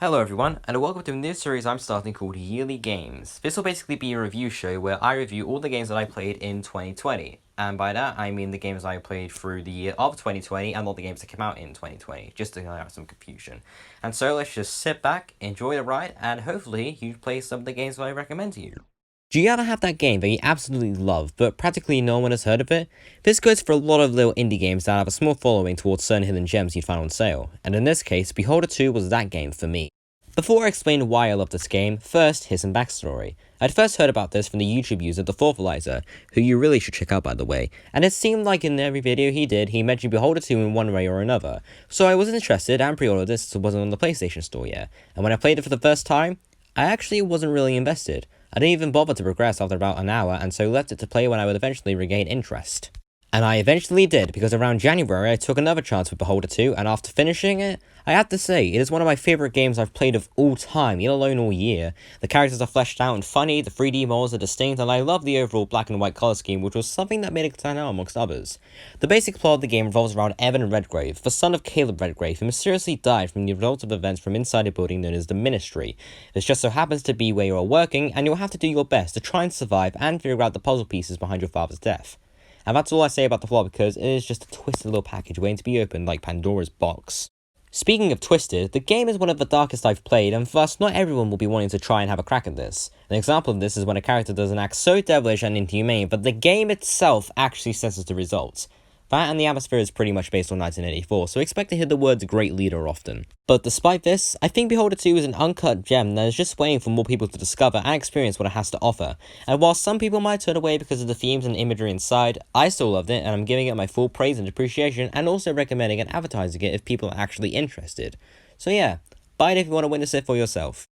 Hello everyone, and welcome to a new series I'm starting called Yearly Games. This will basically be a review show where I review all the games that I played in 2020. And by that, I mean the games I played through the year of 2020 and not the games that came out in 2020, just to clear out some confusion. And so let's just sit back, enjoy the ride, and hopefully you play some of the games that I recommend to you. Do you ever have that game that you absolutely love, but practically no one has heard of it? This goes for a lot of little indie games that have a small following towards certain hidden gems you'd find on sale, and in this case, Beholder 2 was that game for me. Before I explain why I love this game, first, here's some backstory. I'd first heard about this from the YouTube user The Thoughtfullizer, who you really should check out by the way, and it seemed like in every video he did, he mentioned Beholder 2 in one way or another, so I was interested and pre-ordered this as it wasn't on the PlayStation Store yet, and when I played it for the first time, I actually wasn't really invested. I didn't even bother to progress after about an hour, and so left it to play when I would eventually regain interest. And I eventually did, because around January I took another chance with Beholder 2, and after finishing it, I have to say, it is one of my favourite games I've played of all time, let alone all year. The characters are fleshed out and funny, the 3D models are distinct, and I love the overall black and white colour scheme, which was something that made it stand out amongst others. The basic plot of the game revolves around Evan Redgrave, the son of Caleb Redgrave, who mysteriously died from the result of events from inside a building known as the Ministry. This just so happens to be where you are working, and you'll have to do your best to try and survive and figure out the puzzle pieces behind your father's death. And that's all I say about the plot because it is just a twisted little package waiting to be opened like Pandora's box. Speaking of twisted, the game is one of the darkest I've played, and thus not everyone will be wanting to try and have a crack at this. An example of this is when a character does an act so devilish and inhumane, but the game itself actually censors the results. That and the atmosphere is pretty much based on 1984, so expect to hear the words Great Leader often. But despite this, I think Beholder 2 is an uncut gem that is just waiting for more people to discover and experience what it has to offer. And while some people might turn away because of the themes and imagery inside, I still loved it and I'm giving it my full praise and appreciation and also recommending and advertising it if people are actually interested. So yeah, buy it if you want to witness it for yourself.